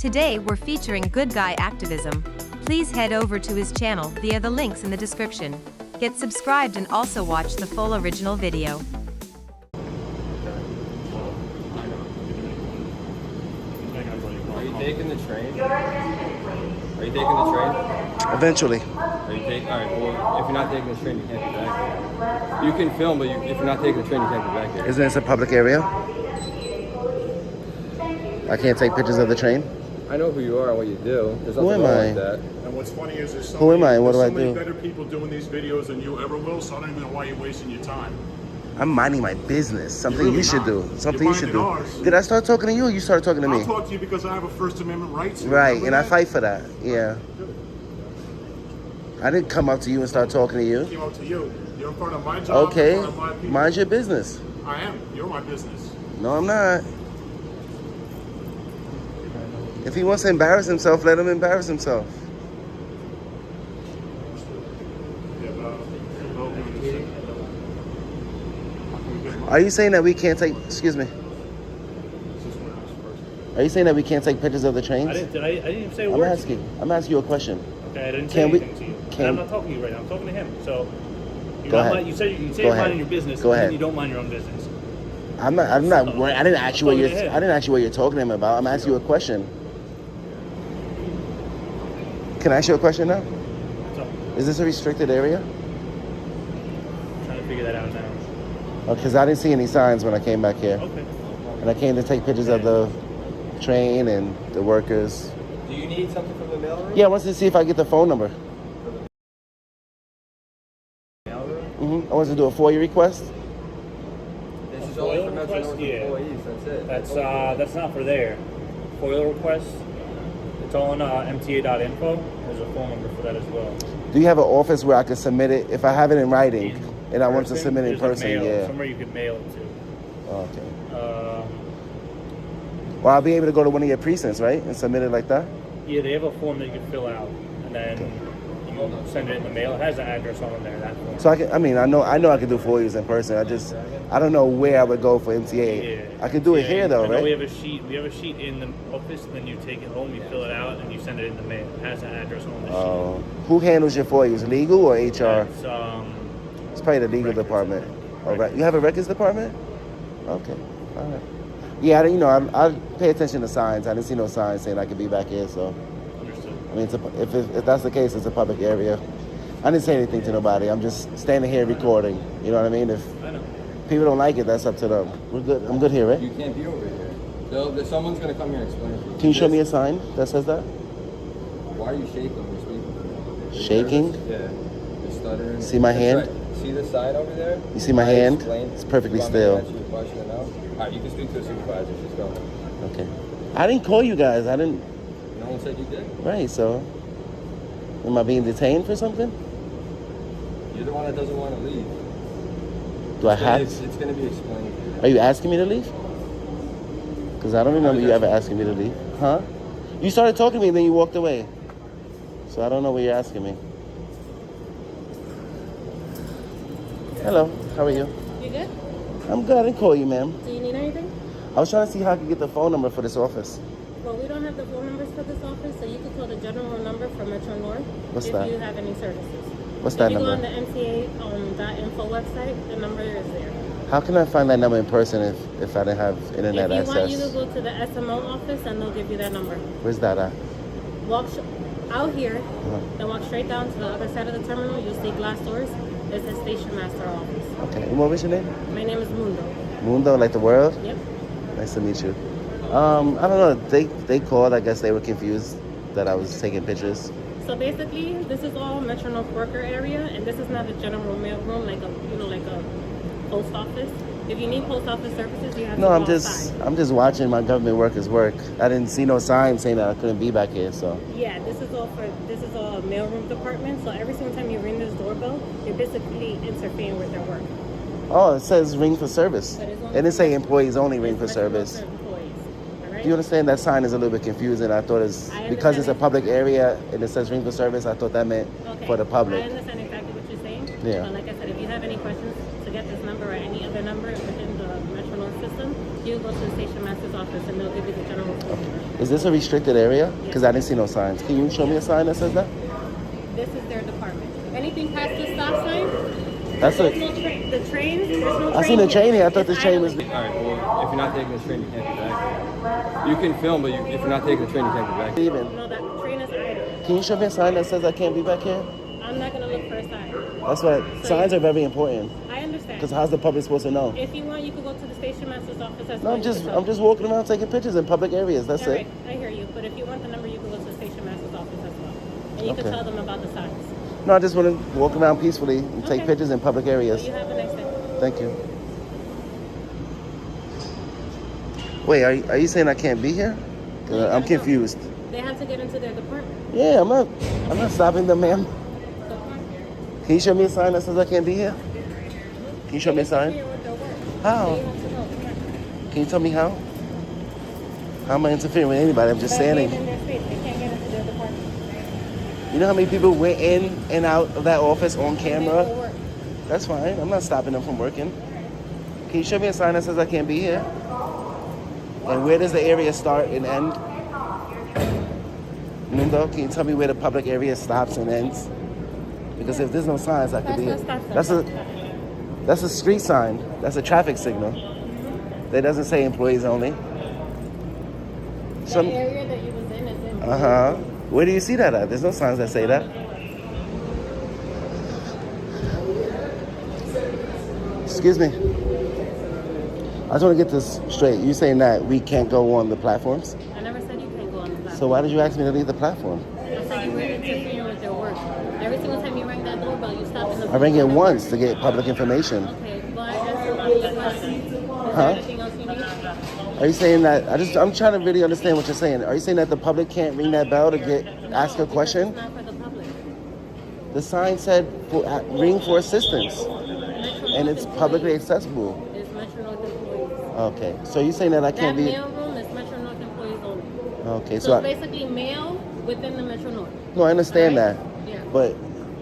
Today we're featuring good guy activism. Please head over to his channel via the links in the description. Get subscribed and also watch the full original video. Are you taking the train? Are you taking the train? Eventually. Are you taking? All right. Well, if you're not taking the train, you can't be back here. You can film, but if you're not taking the train, you can't be back here. Isn't this a public area? I can't take pictures of the train? I know who you are and what you do. There's Who nothing am wrong I? with that. And what's funny is there's so Who am I and what do I many do? better people doing these videos than you ever will, so I don't even know why you're wasting your time. I'm minding my business. Something really you should not. do. Something You're you should minding do. ours. Did I start talking to you or you started talking to me? I'll talk to you because I have a First Amendment right to. Right, Remember and I that? fight for that. Yeah. I didn't come up to you and start talking to I you. came up to you. You're in front of my job. Okay, In front of my people. mind your business. I am. You're my business. No, I'm not. If he wants to embarrass himself, let him embarrass himself. Yeah, well, Are you saying that we can't take, excuse me, are you saying that we can't take pictures of the trains? I didn't even say a I'm word. asking you a question. Okay, I didn't say Can we- anything to you. can- And I'm not talking to you right now. I'm talking to him. So you're Go not ahead. mind- you say Go you're ahead. minding your business, Go and ahead. then you don't mind your own business. I'm not worried. I didn't ask you what Go you're, ahead. I didn't ask you what you're talking to him about. I'm asking you a question. Can I ask you a question now? So Is this a restricted area? I'm trying to figure that out now. Because I didn't see any signs when I came back here. Okay. And I came to take pictures of the train and the workers. Do you need something from the mail room? Yeah, I wanted to see if I get the phone number. Mail room? I wanted to do a FOIA request. This is FOIL only for Metro request? North Yeah. employees. That's it. That's not for there. FOIL request. It's on mta.info. There's a phone number for that as well. Do you have an office where I can submit it if I have it in writing and I want to submit it in There's a person? mail, Yeah. somewhere you can mail it to. Okay. Well, I'll be able to go to one of your precincts, right, and submit it like that. Yeah, they have a form that you can fill out, and then you send it in the mail. It has an address on there. That form. So I know I can do FOIAs in person. I don't know where I would go for MTA. Yeah. I could do it here though, I know right? we have a sheet. We have a sheet in the office, and then you take it home, you fill it out, and you send it in the mail. It has an address on the sheet. Who handles your FOIAs? Legal or HR? It's, It's probably the legal records. department. All right. You have a records department? Okay. All right. Yeah, I pay attention to signs. I didn't see no signs saying I could be back here, so. understood. I mean, if that's the case, it's a public area. I didn't say anything to nobody. I'm just standing here recording. You know what I mean? If I know. people don't like it, that's up to them. We're good. I'm good here, right? You can't be over here. Someone's gonna come here and explain it to you. Can you show me a sign that says that? Why are you shaking when you're speaking? Shaking? Yeah. You're stuttering. See my That's hand? right. See the sign over there? You see my I hand? explained- It's perfectly You want me to still. answer your question now? All right, you can speak to the supervisor. She's going. Okay. I didn't call you guys. I didn't. No one said you did. Right. So, am I being detained for something? You're the one that doesn't want to leave. Do I have? It's going to be explained. Are you asking me to leave? Because I don't remember you ever asking me to leave. Huh? You started talking to me and then you walked away. So I don't know what you're asking me. Hello. How are you? You good? I'm good. I didn't call you, ma'am. Do you need anything? I was trying to see how I could get the phone number for this office. Well, we don't have the phone numbers for this office, so you can call the general number for Metro North What's if that? you have any services. What's that if you number? go on the MTA.info website, the number is there. How can I find that number in person if I didn't have internet If you want, you access? can go to the SMO office and they'll give you that number. Where's that at? Walk out here, Uh-huh. then walk straight down to the other side of the terminal. You'll see glass doors. It's the station master office. Okay. And what was your name? My name is Mundo. Mundo, like the world? Yep. Nice to meet you. I don't know. They called. I guess they were confused that I was taking pictures. So basically, this is all Metro North worker area, and this is not a general mail room like a post office. If you need post office services, you have No, to I'm go just outside. watching my government workers work. I didn't see no sign saying that I couldn't be back here. So Yeah, this is all a mailroom department. So every single time you ring this doorbell, you're basically interfering with their work. oh, it says ring for service. But it's It only- didn't say employees only ring for It's Metro North service. for employees. All right? You understand that sign is a little bit confusing. I thought it's I because it's a understand. public area and it says ring for service. I thought that meant Okay. for the public. I understand exactly what you're saying. Yeah. But like I said, if you have any questions to get this number or any other number within the Metro North system, You go to the station master's office and they'll give you the general phone number. Is this a restricted area? Because I didn't see no signs. Can you show me a sign that says that? This is their department. Anything past the stop sign, That's there's a. no train. The trains, there's no train. I seen the train here. I thought the train was. All right, well, if you're not taking this train, you can't be back. You can film, but if you're not taking the train, you can't be back. Even. No, that train is idle. Can you show me a sign that says I can't be back here? I'm not gonna look for a sign. That's what signs are very important. I understand. Because how's the public supposed to know? If you want, you could go to the station master's office as No, well. I'm just walking around taking pictures in public areas. That's All it. right, I hear you. But if you want the number, you can go to the station master's office as well. And you can Okay. tell them about the signs. No, I just want to walk around peacefully and take Okay. pictures in public areas. So you have a nice day. Thank you. Wait, are you saying I can't be here? 'Cause I'm confused. They have to get into their department. Yeah, I'm not stopping them, ma'am. Can you show me a sign that says I can't be here? Can you show me a sign? How? Can you tell me how? How am I interfering with anybody? I'm just standing. In their space. They can't get into their department. You know how many people went in and out of that office on They go camera? work. That's fine. I'm not stopping them from working. Can you show me a sign that says I can't be here? And where does the area start and end? Mundo, can you tell me where the public area stops and ends? Because if there's no signs, I could be. That's a street sign. That's a traffic signal. That doesn't say employees only. The area that you was in is in. Where do you see that at? There's no signs that say that. Excuse me. I just want to get this straight. You're saying that we can't go on the platforms? I never said you can't go on the platform. So why did you ask me to leave the platform? I said you were interfering with their work. Every single time you rang that doorbell, you stopped in the I rang it once to get public information. Okay, but answer my question. Is there anything else you need? Are you saying that? I'm trying to really understand what you're saying. Are you saying that the public can't ring that bell to ask a question? It's not for the public. The sign said ring for assistance, Metro and North it's publicly employees. accessible. It's Metro North employees. Okay, so you're saying that I That can't be? mail room is Metro North employees only. Okay, So so it's basically mail within the Metro North. no, I understand Alright? that, Yeah. but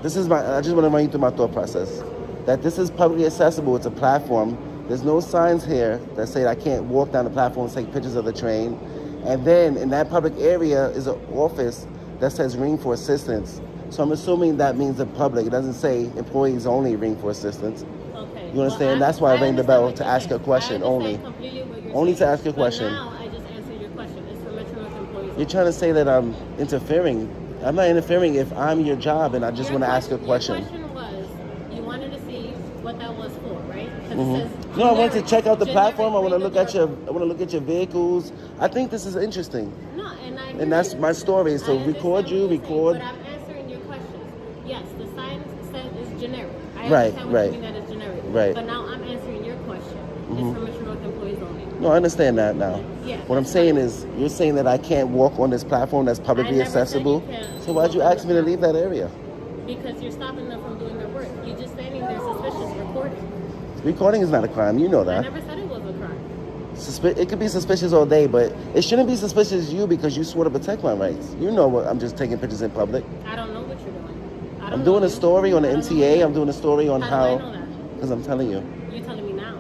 this is I just want to run you through my thought process. That this is publicly accessible. It's a platform. There's no signs here that say I can't walk down the platform and take pictures of the train. And then in that public area is an office that says ring for assistance. So I'm assuming that means the public. It doesn't say employees only ring for assistance. Okay. You understand? That's why I rang the understand bell what to you're ask saying. a question I only. understand completely what you're Only to saying. ask a question. But now I just answered your question. It's for Metro North employees. You're trying to say that I'm interfering. I'm not interfering if I'm your job and I just Your want to ask a question. Your question was, you wanted to see what that was for, right? 'Cause Mhm. it says No, I want to check out the generic platform. I want to ring look the at your vehicles. I think this is interesting. No, and I And that's my story. So I record understand you, what you're saying, record. But I'm answering your questions. Yes, the sign says it's generic. I Right, understand what right. you mean that it's generic. Right. But now I'm answering your question. It's for Metro North employees only. No, I understand that now. Yeah. What I'm saying is, you're saying that I can't walk on this platform that's publicly I never said accessible. you can't So why'd you walk on ask me to leave that area? Because you're stopping them from doing their work. You're just standing there suspicious recording. Recording is not a crime. You know I that. never said it was a crime. It could be suspicious all day, but it shouldn't be suspicious to you because you swore to protect my rights. You know what? I'm just taking pictures in public. I don't know what you're doing. I don't I'm know doing a you. story on the I don't know MTA. you. I'm doing a story on How do I how. know that? Because I'm telling you. You're telling me now.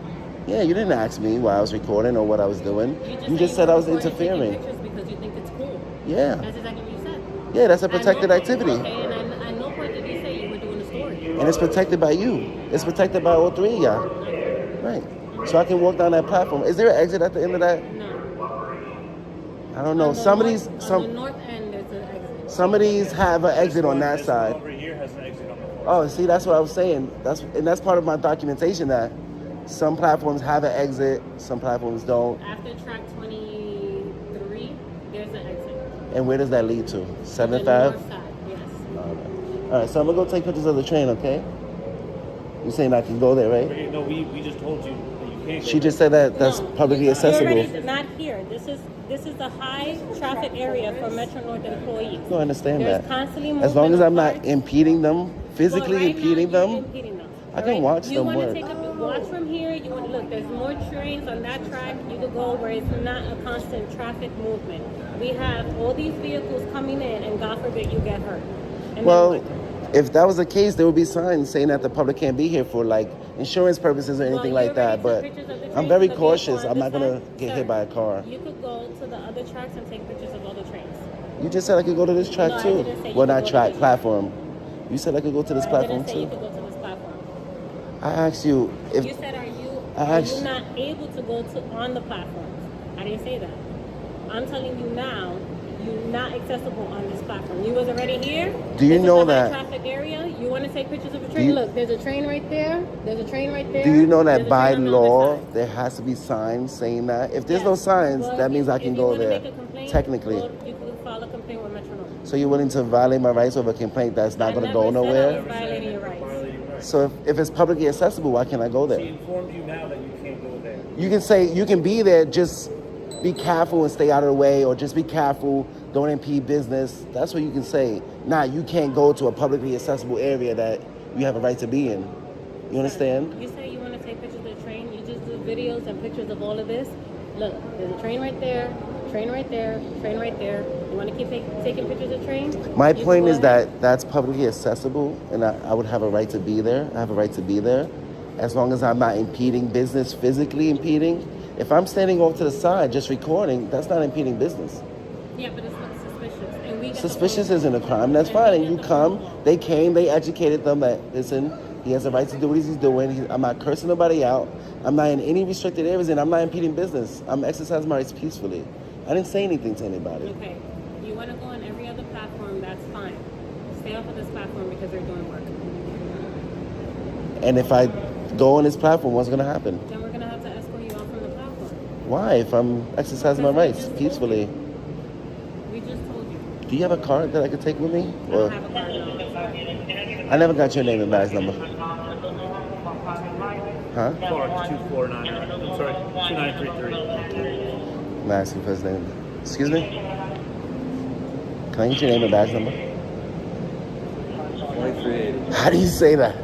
Yeah, you didn't ask me why I was recording or what I was doing. You just saying said I was you're recording, taking interfering. pictures because you think it's cool. Yeah. That's exactly what you said. Yeah, that's a protected activity. Okay, and I know point did you say you were doing a story. And it's protected by you. It's protected by all three of y'all. Right. So I can walk down that platform. Is there an exit at the end of that? No. I don't know. On the Some of these on the north end, there's an exit. some of these have an exit on that This side. one over here has an exit on the floor. Oh, see, that's what I was saying. That's part of my documentation that some platforms have an exit, some platforms don't. After track 23, there's an exit. And where does that lead to? The 7-5? north side, yes. All right, so I'm gonna go take pictures of the train, okay? You saying I can go there, right? No, we just told you that you can't go. She just said that that's No, publicly you're accessible. already not here. This is the high traffic area for Metro North employees. No, I understand There's that. constantly As movement long as of I'm not cars. impeding them, physically Well, right impeding now, them. you're impeding them. I can Alright? watch you them want work. to take a watch from here. You want to look. There's more trains on that track. You could go where it's not a constant traffic movement. We have all these vehicles coming in, and God forbid you get hurt. And then Well, what? if that was the case, there would be signs saying that the public can't be here for like insurance purposes or anything Well, like that. you But already took pictures of the I'm trains, very the cautious. vehicle I'm not on the gonna side. get Sir, hit by a car. You could go to the other tracks and take pictures of all the trains. You just said I could go to this track No, I too. didn't say you Well, could not go to track, this platform. You said I could go to this I platform didn't say you too. could go to this platform. I asked you if You said, are I you asked- not able to go to on the platforms? I didn't say that. I'm telling you now, you're not accessible on this platform. You was already here. Do you This know is a high that- traffic area. You want to take pictures of a Do train? you- Look, there's a train right there. There's a train right there. Do you know There's that a by train on the other law side. there has to be signs saying that? If there's Yes. no signs, Well, that if means you- I can if you go wanna there. make a complaint, Technically. well, you could file a complaint with Metro North. So you're willing to violate my rights over a complaint that's not I going to never go said I nowhere? was violating your rights. Violating rights. So if it's publicly accessible, why can't I go She there? informed you now that you can't go there. You can say you can be there, just be careful and stay out of the way, or just be careful, don't impede business. That's what you can say. Nah, you can't go to a publicly accessible area that you have a right to be in. You understand? You say you want to take pictures of the train. You just do videos and pictures of all of this. Look, there's a train right there, train right there, train right there. You want to keep taking pictures of train? My You can point go is ahead. that that's publicly accessible, and I would have a right to be there. I have a right to be there, as long as I'm not impeding business, physically impeding. If I'm standing off to the side just recording, that's not impeding business. Yeah, but it's not suspicious. And we get the Suspicious phone. isn't a crime. That's And fine. we And get you the come, phone call. they came, they educated them that, listen, he has a right to do what he's doing. I'm not cursing nobody out. I'm not in any restricted areas, and I'm not impeding business. I'm exercising my rights peacefully. I didn't say anything to anybody. Okay. You want to go on every other platform, that's fine. Stay off of this platform because they're doing work. And if I go on this platform, what's going to happen? Then we're going to have to escort you off from the platform. Why? If I'm exercising my rights peacefully. We just told you. Do you have a card that I could take with me? I don't have a card now. I never got your name and badge number. Huh? Clark 249. I'm sorry, 2933. I'm asking for his name. Excuse me? Can I get your name and badge number? 2380. How do you say that?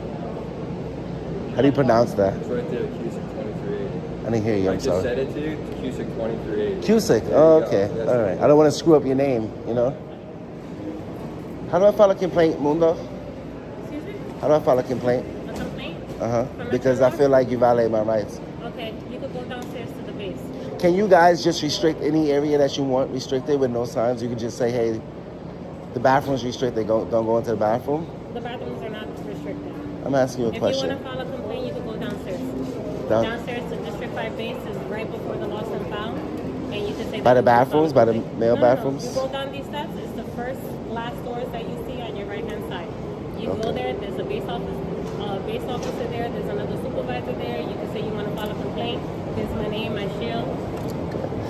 How do you pronounce that? It's right there, Cusick 2380. I didn't hear you, I I'm just sorry. said it to you, Cusick 2380. Cusick. There you Oh, go. okay. That's All right. I don't want to screw up your name, you know? How do I file a complaint, Mundo? Excuse me? How do I file a complaint? A complaint? Uh-huh. From Because I Metro feel like you violate my rights. Okay, you could go downstairs to the base. Can you guys just restrict any area that you want restricted with no signs? You can just say, hey, the bathroom's restricted. Don't go into the bathroom. The bathrooms are not restricted. I'm asking you a If question. you want to file a complaint, you can go downstairs. Down- Downstairs to District 5 base is right before the lost and found. And you can say By that the you want to bathrooms? file a By the complaint. male No, bathrooms? You go down these steps, it's the first last doors that you see on your right hand side. You go Okay. there, there's a base officer there, there's another supervisor there. You can say you want to file a complaint. Here's my name, my shield.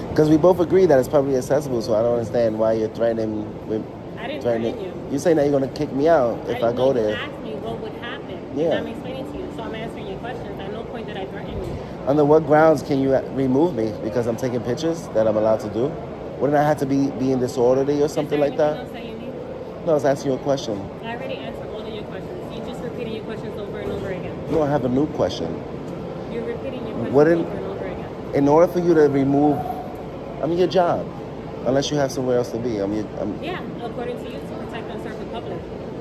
Because we both agree that it's publicly accessible, so I don't understand why you're threatening with I didn't threatening. threaten you. You're saying that you're gonna kick me out if I go You there. asked me what would happen. Yeah. And I'm explaining to you, so I'm answering your questions. At no point did I threaten you. Under what grounds can you remove me? Because I'm taking pictures that I'm allowed to do? Wouldn't I have to be being disorderly or something like Is there that? anything else that you need? No, I was asking you a question. I already answered all of your questions. You're just repeating your questions over and over again. No, I have a new question. You're repeating your questions Wouldn't- over and over again. In order for you to remove, your job, unless you have somewhere else to be. I'm Yeah, according to you, to protect and serve the public.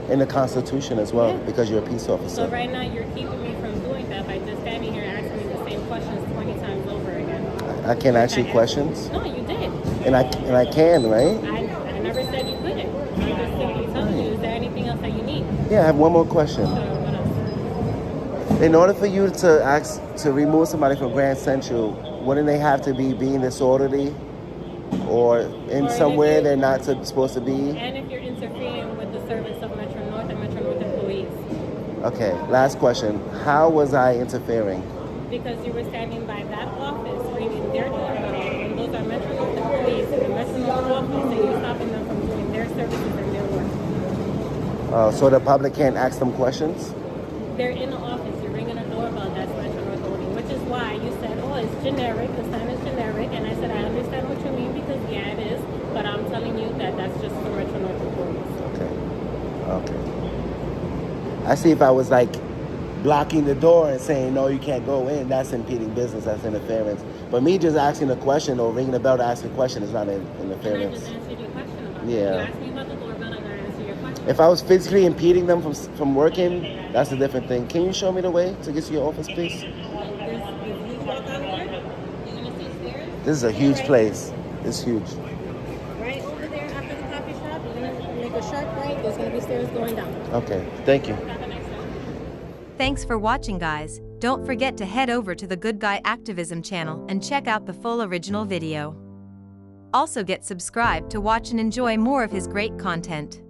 in the Constitution as well, Yeah. because you're a peace So officer. right now, you're keeping me from doing that by just standing here asking me the same questions 20 times over again. I can't ask you I questions, No, you did. and I can, right? I never said you couldn't. I'm just simply telling you, is there anything else that you need? Yeah, I have one more question. So what else? In order for you to ask to remove somebody from Grand Central, wouldn't they have to be being disorderly, or in Or somewhere if you- they're not supposed to be? And if you're interfering with the service of Metro North and Metro North employees, Okay, last question. How was I interfering? because you were standing by that office ringing their doorbell, and those are Metro North employees in the Metro North office, and you're stopping them from doing their services and their work. So the public can't ask them questions? They're in the office, you're ringing a doorbell, that's Metro North only, which is why you said, oh, it's generic, the sign is generic, and I said, I understand what you mean, because yeah, it is, but I'm telling you that that's just for Metro North employees. Okay. I see if I was like blocking the door and saying, no, you can't go in, that's impeding business, that's interference. But me just asking a question or ringing the bell to ask a question is not And I interference. just answered your question about it. Yeah. You asked me about the doorbell, and I answered your question. If I was physically impeding them from working, that's a different thing. Can you show me the way to get to your office, please? If you walk out here, you're gonna see stairs. This is a huge place. It's huge. Right over there after the coffee shop, you're gonna make a sharp right. There's gonna be stairs going down. Okay, thank you. Have a nice day. Thanks for watching, guys. Don't forget to head over to the Good Guy Activism channel and check out the full original video. Also get subscribed to watch and enjoy more of his great content.